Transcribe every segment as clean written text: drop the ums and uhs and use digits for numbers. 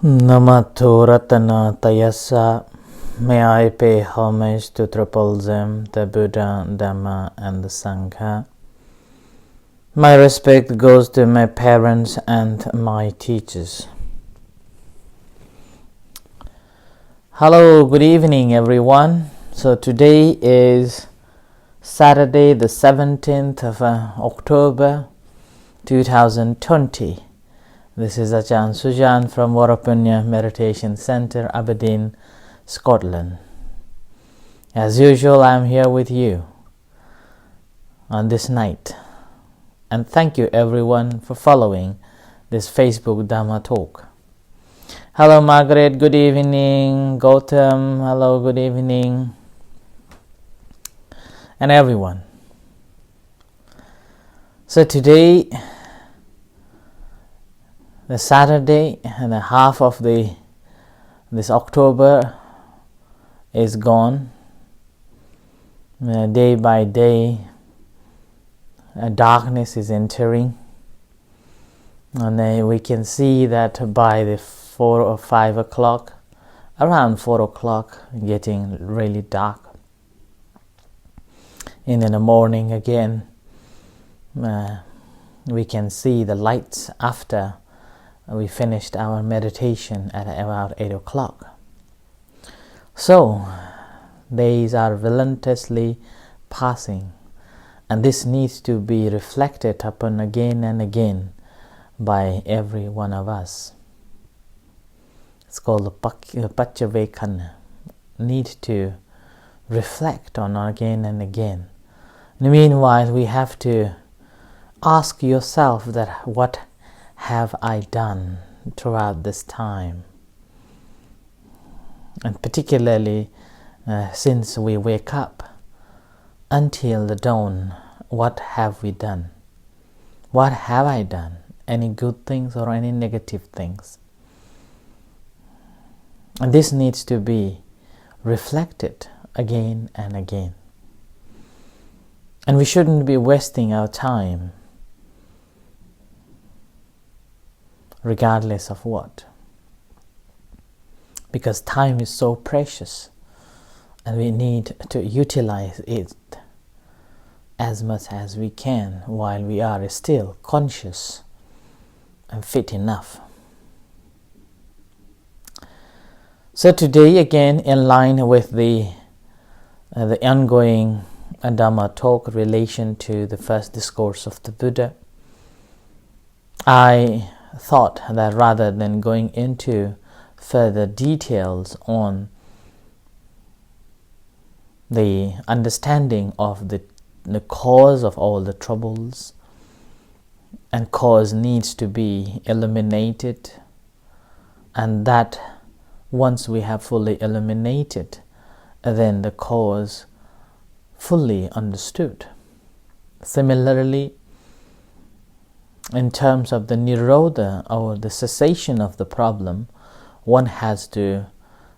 Namato Ratana Tayasa. May I pay homage to Triple Zim, the Buddha, Dhamma and the Sangha. My respect goes to my parents and my teachers. Hello, good evening everyone. So today is Saturday the 17th of October 2020. This is Ajahn Sujan from Varapunya Meditation Center, Aberdeen, Scotland. As usual, I am here with you on this night. And thank you everyone for following this Facebook Dhamma talk. Hello Margaret, good evening. Gautam, hello, good evening. And everyone. So today, the Saturday and a half of this October is gone. Day by day, darkness is entering, and we can see that by the 4 or 5 o'clock, around 4 o'clock, getting really dark. And in the morning again, we can see the lights after we finished our meditation at about 8 o'clock. So, days are relentlessly passing, and this needs to be reflected upon again and again by every one of us. It's called the Pachavekana. Need to reflect on again and again. Meanwhile, we have to ask yourself that what have I done throughout this time? And particularly since we wake up until the dawn, what have we done? What have I done? Any good things or any negative things? And this needs to be reflected again and again. And we shouldn't be wasting our time regardless of what. Because time is so precious and we need to utilize it as much as we can while we are still conscious and fit enough. So today, again, in line with the ongoing Dhamma talk relation to the first discourse of the Buddha, I thought that rather than going into further details on the understanding of the cause of all the troubles, and cause needs to be eliminated, and that once we have fully eliminated, then the cause fully understood. Similarly, in terms of the nirodha, or the cessation of the problem, one has to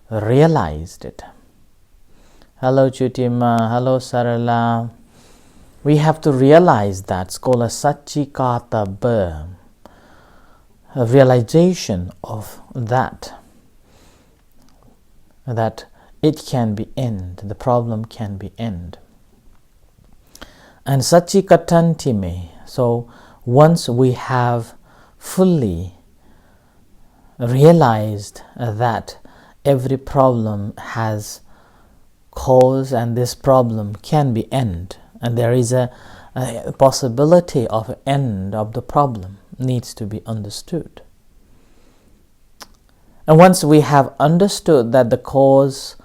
realize it. Hello Chutima, hello Sarala. We have to realize that. It's called a Satchikata Bha, a realization of that it can be end, the problem can be end. And Satchikatantime, so once we have fully realized that every problem has cause and this problem can be end, and there is a possibility of end of the problem needs to be understood. And once we have understood that the cause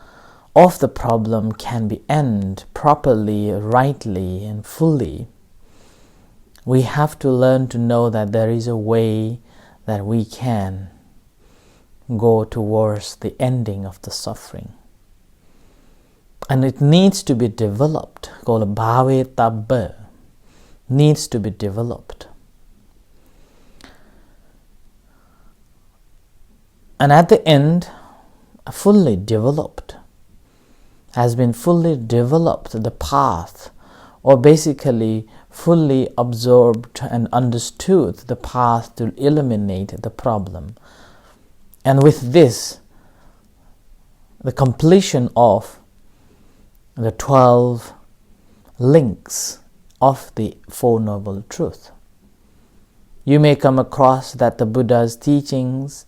of the problem can be end properly, rightly and fully, we have to learn to know that there is a way that we can go towards the ending of the suffering. And it needs to be developed, called bhavetabba, needs to be developed. And at the end, fully developed, has been fully developed the path, or basically fully absorbed and understood the path to eliminate the problem. And with this, the completion of the 12 links of the Four Noble Truths. You may come across that the Buddha's teachings,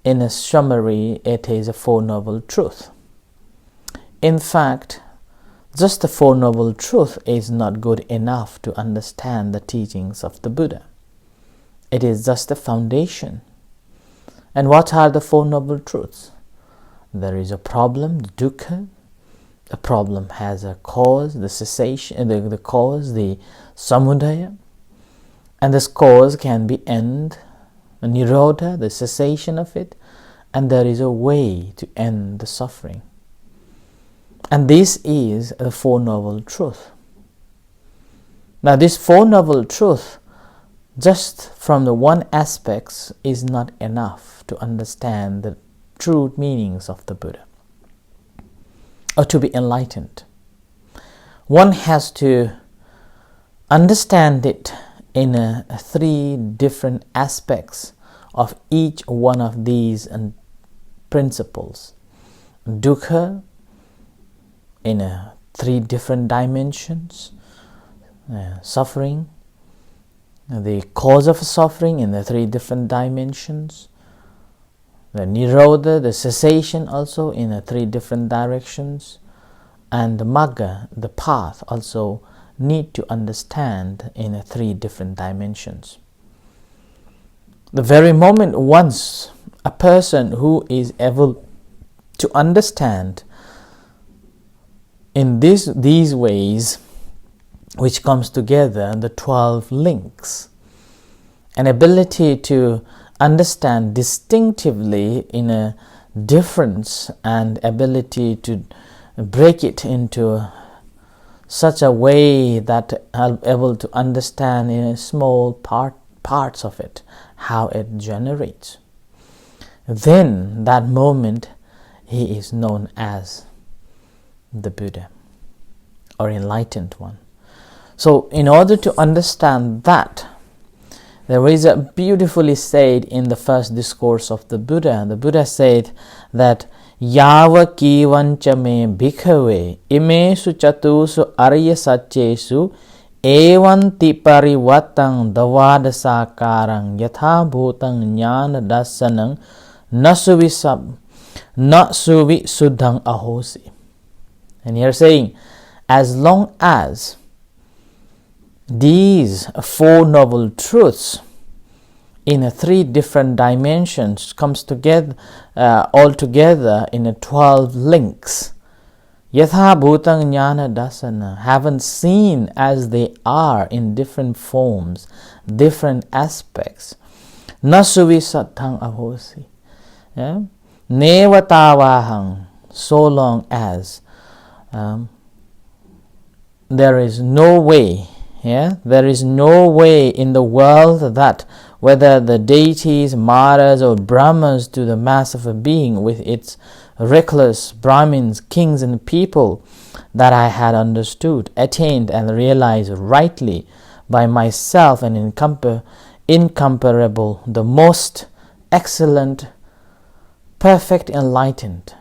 in a summary, it is a Four Noble Truths. In fact, just the Four Noble Truths is not good enough to understand the teachings of the Buddha. It is just the foundation. And what are the Four Noble Truths? There is a problem, dukkha. The problem has a cause, the cessation, the cause, the samudaya. And this cause can be end, nirodha, the cessation of it. And there is a way to end the suffering. And this is the Four Noble Truths. Now this Four Noble Truths, just from the one aspect, is not enough to understand the true meanings of the Buddha, or to be enlightened. One has to understand it in three different aspects of each one of these principles. Dukkha in three different dimensions, suffering, the cause of suffering in the three different dimensions, the nirodha, the cessation, also in the three different directions, and the magga, the path, also need to understand in three different dimensions. The very moment once a person who is able to understand in these ways, which comes together, the 12 links, an ability to understand distinctively in a difference, and ability to break it into such a way that I'm able to understand in a small parts of it, how it generates. Then that moment he is known as the Buddha or enlightened one. So in order to understand that, there is a beautifully said in the first discourse of the Buddha said that Yava kivancha me bhikkhave imesu chatusu arya satyesu evanti parivattang davadasakarang yatha bhutang jnana dasanang nasuvi suddhang ahosi. And here saying, as long as these Four Noble Truths in three different dimensions comes together, all together in 12 links, yatha bhutang jnana dasana, haven't seen as they are in different forms, different aspects, nasuvi sattang ahosi, nevatavahang, so long as there is no way, there is no way in the world that whether the deities, maras or brahmas to the mass of a being with its reckless Brahmins, kings and people that I had understood, attained and realized rightly by myself and incomparable, the most excellent, perfect enlightenment.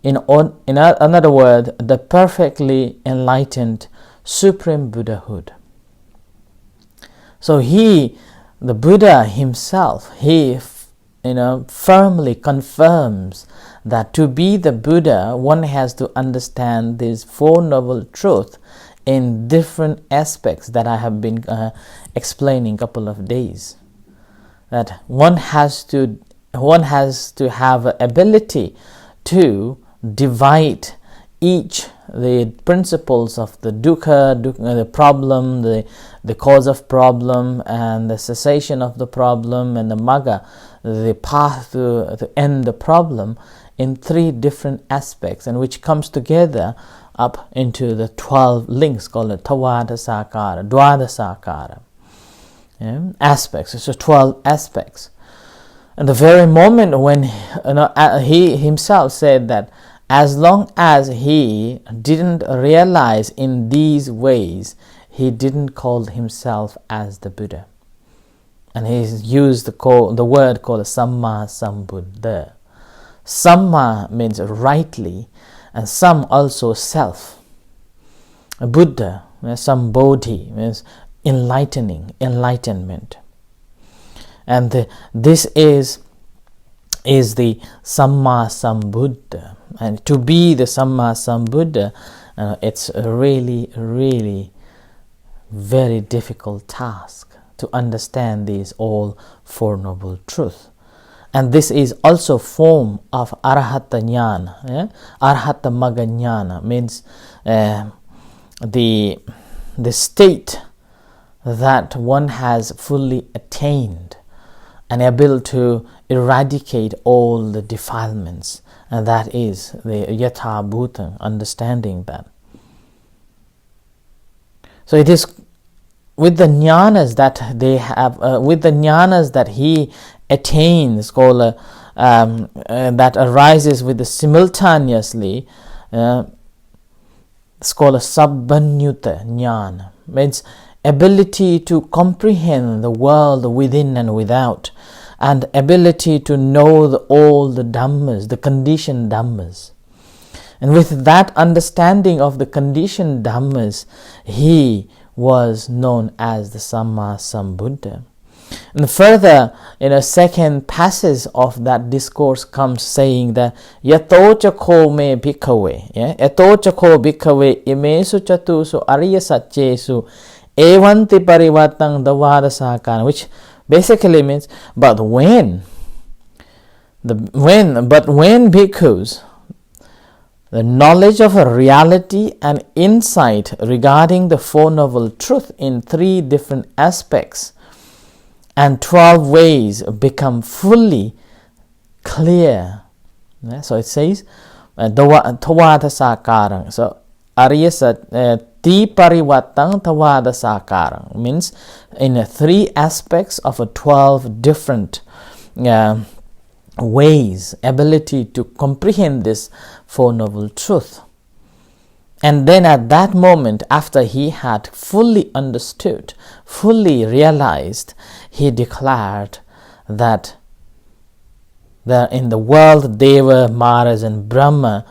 In another word, the perfectly enlightened Supreme Buddhahood. So the Buddha himself, he firmly confirms that to be the Buddha, one has to understand these Four Noble Truths in different aspects that I have been explaining a couple of days. That one has to have an ability to divide each the principles of the dukkha, the problem, the cause of problem, and the cessation of the problem, and the magga, the path to end the problem, in three different aspects, and which comes together up into the 12 links called the dwadasakara aspects. So 12 aspects. And the very moment when he himself said that as long as he didn't realize in these ways, he didn't call himself as the Buddha. And he's used the word called Samma Sambuddha. Samma means rightly, and Sam also self. A Buddha, Sambodhi, means enlightenment. And this is the Samma Sambuddha. And to be the Samma Sambuddha, it's a really very difficult task to understand these all Four Noble Truths. And this is also form of Arahata Jnana. Arahata Magga Jnana means the state that one has fully attained and able to eradicate all the defilements. And that is the Yatha Bhuta, understanding that. So it is with the jnanas that they have, with the jnanas that he attains, called that arises with the simultaneously, it's called a Sabbanyuta Jnana, means ability to comprehend the world within and without, and ability to know all the Dhammas, the conditioned Dhammas. And with that understanding of the conditioned Dhammas, he was known as the Samma Sambuddha. And further, in a second passage of that discourse comes saying that Yatochako me bhikkhave, Yatochako bhikkhave imesu chatusu arya satchesu evanti parivatang davada sakana, which basically means but when bhikkhus, the knowledge of a reality and insight regarding the Four Noble Truths in 3 different aspects and 12 ways become fully clear. So it says, Tawada Sakarang. So Arya Ti Parivatang Tawada Sakarang means in 3 aspects of a 12 different ways, ability to comprehend this Four Noble Truth. And then at that moment, after he had fully understood, fully realized, he declared that in the world Deva, Maras and Brahma,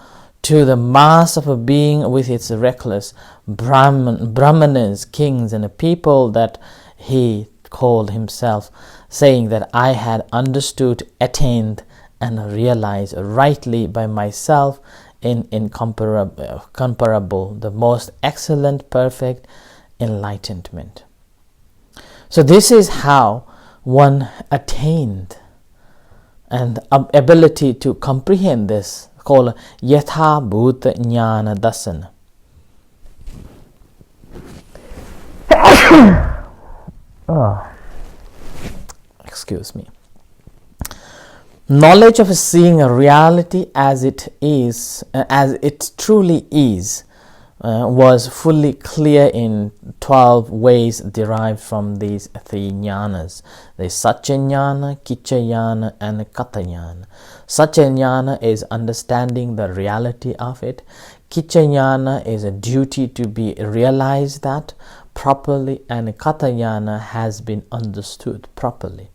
to the mass of a being with its reckless Brahmanas, kings and a people, that he called himself, saying that I had understood, attained and realized rightly by myself in incomparable, the most excellent, perfect enlightenment. So this is how one attained and ability to comprehend this, called Yatha Bhuta Jnana Dasana. Excuse me. Knowledge of seeing a reality as it is, as it truly is, was fully clear in 12 ways derived from these 3 jnanas. The Satya Jnana, Kicca Jnana and Katha Jnana. Satya Jnana is understanding the reality of it. Kicca Jnana is a duty to be realized that properly, and Katha Jnana has been understood properly.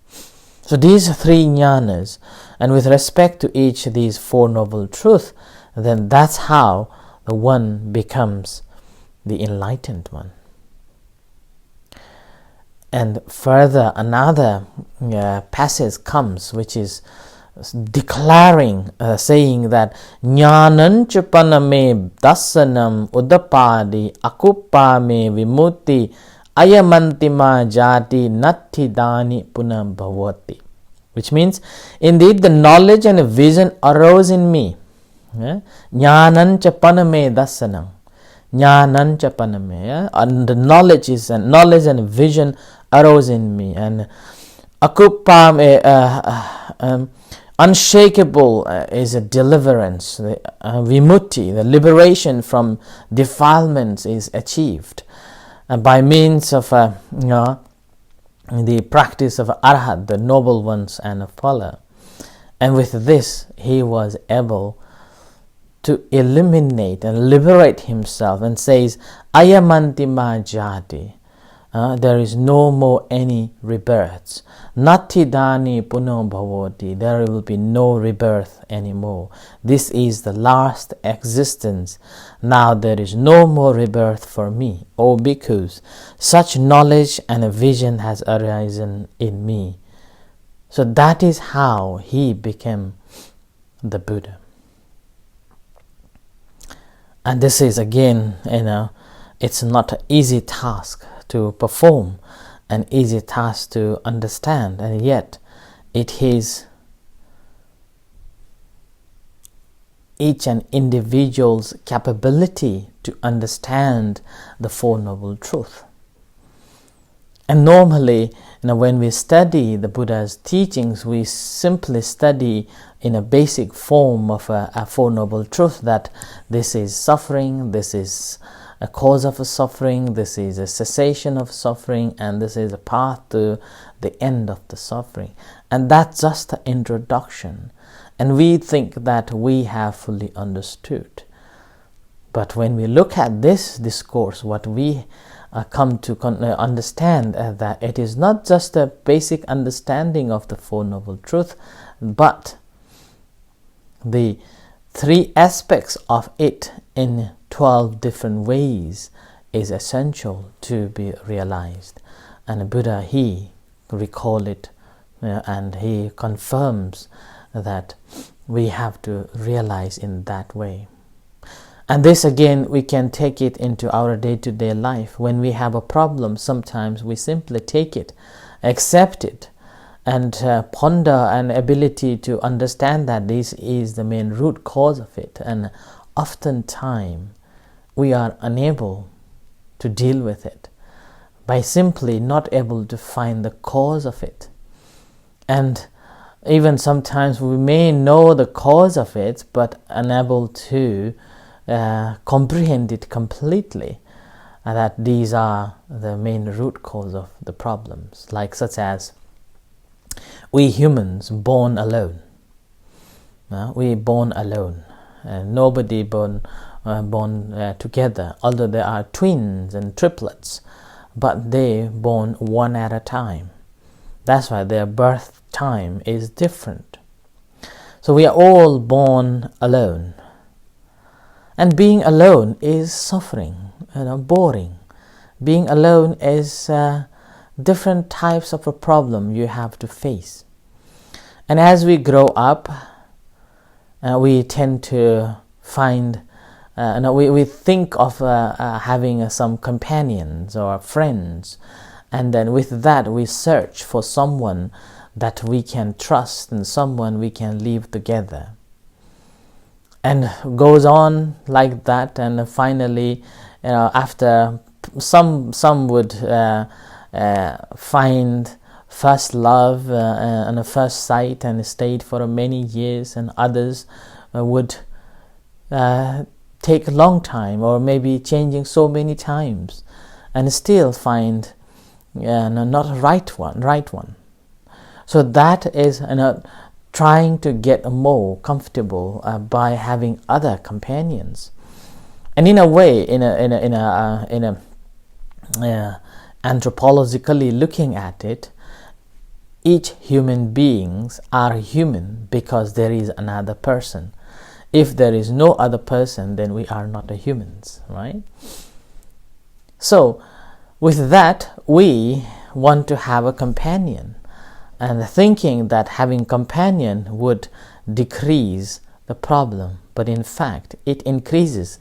So these 3 jnanas, and with respect to each of these 4 Noble Truths, then that's how the one becomes the enlightened one. And further, another passage comes which is declaring, saying that Jnanam chapaname dasanam udapadi akupame vimutti ayamantima jati natti dani punam bhavati, which means indeed the knowledge and vision arose in me. Jnanam chapaname dasanam, Jnanam chapaname, and the knowledge and vision arose in me, and akupame, unshakable is a deliverance. The vimutti, the liberation from defilements, is achieved by means of the practice of Arhat, the noble ones and of Phala. And with this, he was able to eliminate and liberate himself, and says, Ayamantima jati, There is no more any rebirths. Nati dani puno bhavoti. There will be no rebirth anymore. This is the last existence. Now there is no more rebirth for me. O bhikkhus, such knowledge and a vision has arisen in me. So that is how he became the Buddha. And this is again, it's not an easy task to perform, an easy task to understand, and yet it is each and individual's capability to understand the Four Noble Truths. And normally, when we study the Buddha's teachings, we simply study in a basic form of a Four Noble Truth, that this is suffering, this is a cause of a suffering, this is a cessation of suffering, and this is a path to the end of the suffering. And that's just the introduction. And we think that we have fully understood. But when we look at this discourse, what we come to understand that it is not just a basic understanding of the Four Noble Truths, but the three aspects of it in 12 different ways is essential to be realized. And Buddha, he recall it and he confirms that we have to realize in that way. And this again, we can take it into our day-to-day life. When we have a problem, sometimes we simply take it, accept it, and ponder an ability to understand that this is the main root cause of it. And oftentimes, we are unable to deal with it by simply not able to find the cause of it. And even sometimes we may know the cause of it, but unable to comprehend it completely, that these are the main root cause of the problems, like such as we humans born alone. We born alone, nobody born together, although there are twins and triplets, but they born one at a time. That's why their birth time is different. So we are all born alone. And being alone is suffering, boring. Being alone is different types of a problem you have to face. And as we grow up, we tend to find, we think of having some companions or friends, and then with that we search for someone that we can trust and someone we can live together. And goes on like that, and finally, after some would find first love on a first sight and stayed for many years, and others would take a long time, or maybe changing so many times, and still find not a right one. So that is trying to get more comfortable by having other companions. And in a way, in a anthropologically looking at it, each human beings are human because there is another person. If there is no other person, then we are not humans, right? So with that, we want to have a companion, and thinking that having companion would decrease the problem, but in fact it increases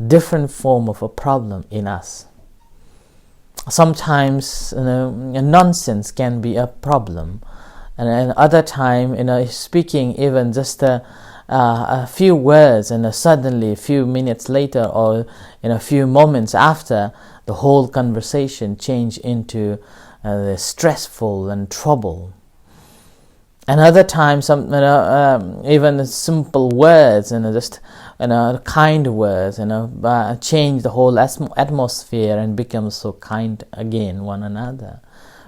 different form of a problem in us. Sometimes nonsense can be a problem, and other time speaking even just a few words, and suddenly a few minutes later or in a few moments after, the whole conversation change into stressful and trouble. Another time, even simple words and just kind words, change the whole atmosphere and become so kind again one another.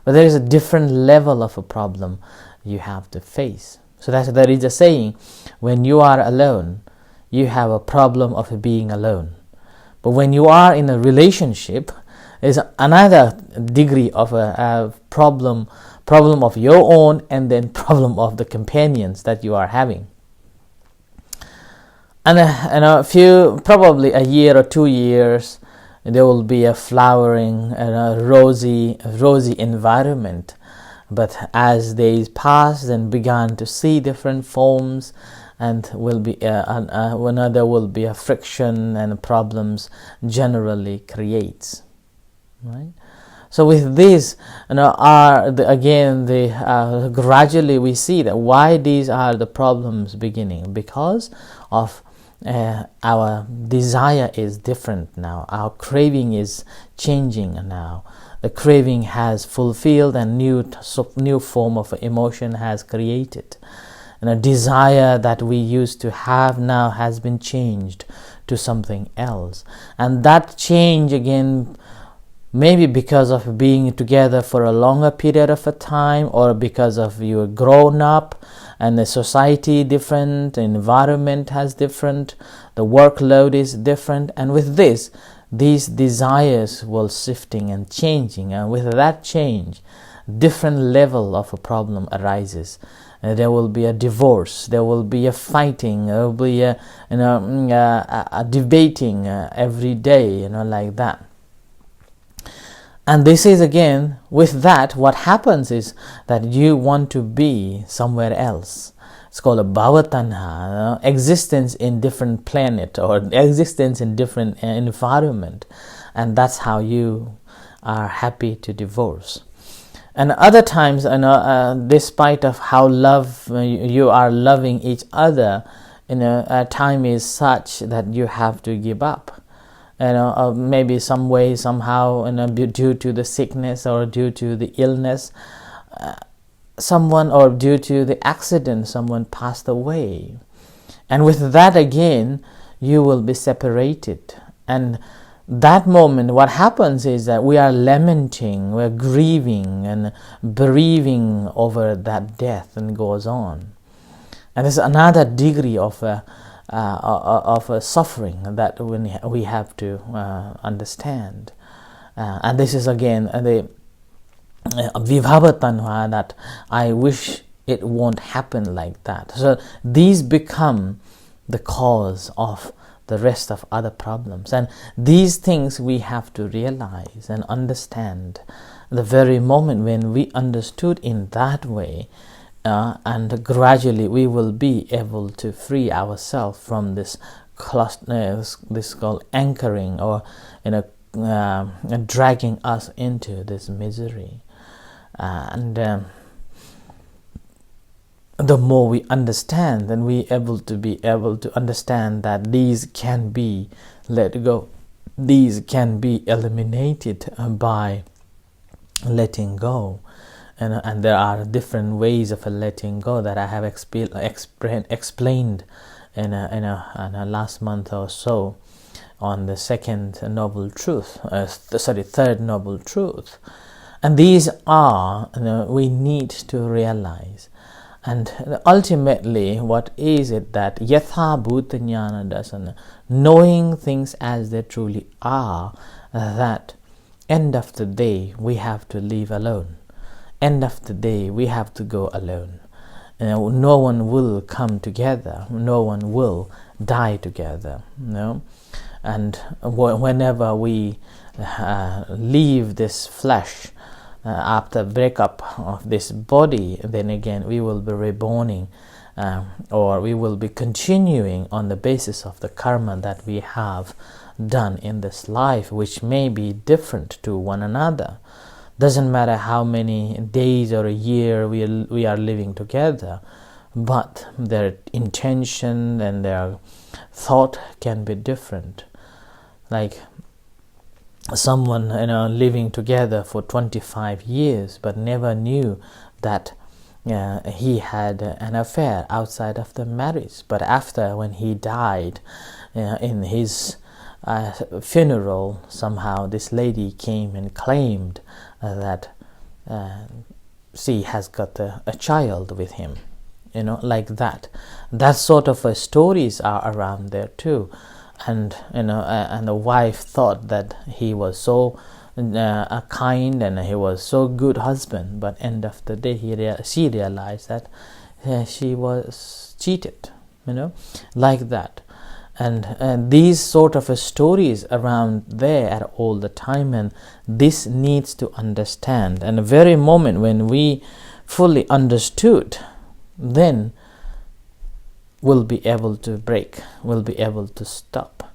But there is a different level of a problem you have to face. So there is a saying: when you are alone, you have a problem of being alone. But when you are in a relationship, is another degree of a problem of your own, and then problem of the companions that you are having. And a few, probably a year or 2 years, there will be a flowering and a rosy environment. But as days passed and began to see different forms, and will be when there will be a friction and problems generally creates, right? So with this, gradually we see that why these are the problems beginning, because of our desire is different now. Our craving is changing now. The craving has fulfilled, and new form of emotion has created. And a desire that we used to have now has been changed to something else. And that change again, maybe because of being together for a longer period of a time, or because of you grown up and the society different, the environment has different, the workload is different, and with this, these desires will shifting and changing, and with that change, different level of a problem arises. There will be a divorce, there will be a fighting, there will be a debating every day, like that. And this is again, with that, what happens is that you want to be somewhere else. It's called a bhavatanha, existence in different planet, or existence in different environment. And that's how you are happy to divorce. And other times, despite of how you are loving each other, time is such that you have to give up. Maybe some way, somehow, due to the sickness or due to the illness, someone, or due to the accident, someone passed away. And with that again, you will be separated. And that moment, what happens is that we are lamenting, we're grieving and bereaving over that death, and goes on. And there's another degree of a suffering that we have to understand. And this is again the vibhavatanha, that I wish it won't happen like that. So these become the cause of the rest of other problems, and these things we have to realize and understand. The very moment when we understood in that way, and gradually we will be able to free ourselves from this this called anchoring, or dragging us into this misery. The more we understand, then we be able to understand that these can be let go. These can be eliminated by letting go. And there are different ways of letting go that I have explained in a last month or so on the third noble truth. And these are, we need to realize. And ultimately, what is it that yatha bhuta jnana dasana, knowing things as they truly are, that end of the day we have to live alone. End of the day we have to go alone. No one will come together. No one will die together. And whenever we leave this flesh, after breakup of this body, then again we will be reborning, or we will be continuing on the basis of the karma that we have done in this life, which may be different to one another. Doesn't matter how many days or a year we are living together, but their intention and their thought can be different. Like someone living together for 25 years but never knew that he had an affair outside of the marriage, but after, when he died, in his funeral, somehow this lady came and claimed that she has got a child with him, like that. That sort of stories are around there too. And and the wife thought that he was so kind, and he was so good husband, but end of the day she realized that she was cheated, like that. And these sort of stories around there are all the time, and this needs to understand. And the very moment when we fully understood, then we'll be able to break, we'll be able to stop.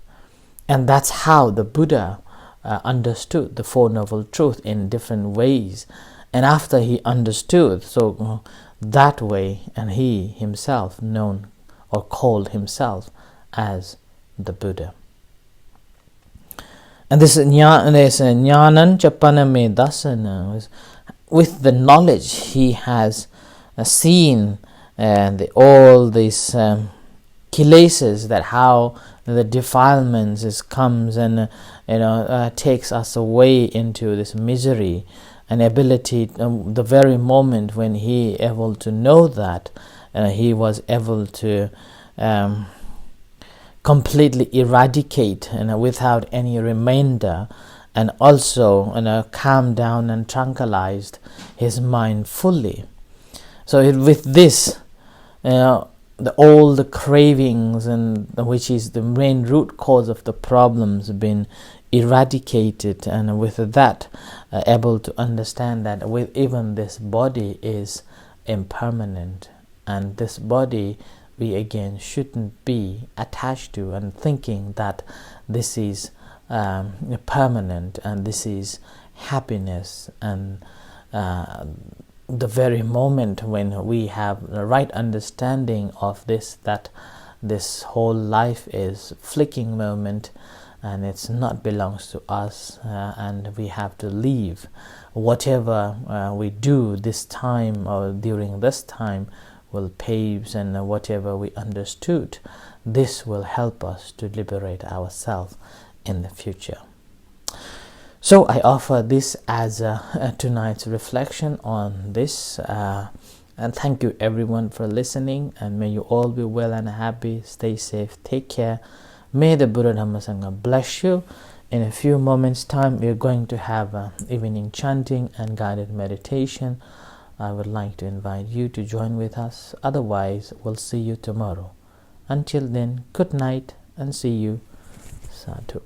And that's how the Buddha understood the Four Noble Truths in different ways. And after he understood, so that way, and he himself known or called himself as the Buddha. And this jnanan chapaname dasana, with the knowledge he has seen all these kilesas, that how the defilements comes and takes us away into this misery, and ability, the very moment when he able to know that, he was able to completely eradicate without any remainder, and also calm down and tranquilized his mind fully. So with this, all the cravings, and which is the main root cause of the problems, been eradicated, and with that able to understand that with even this body is impermanent, and this body we again shouldn't be attached to and thinking that this is permanent and this is happiness. And the very moment when we have the right understanding of this, that this whole life is flicking moment, and it's not belongs to us, and we have to leave whatever we do this time or during this time will paves, and whatever we understood, this will help us to liberate ourselves in the future. So I offer this as tonight's reflection on this, and thank you everyone for listening, and may you all be well and happy. Stay safe, take care. May the Buddha Dhamma Sangha bless you. In a few moments time we are going to have evening chanting and guided meditation. I would like to invite you to join with us. Otherwise, we'll see you tomorrow. Until then, good night and see you. Sadhu.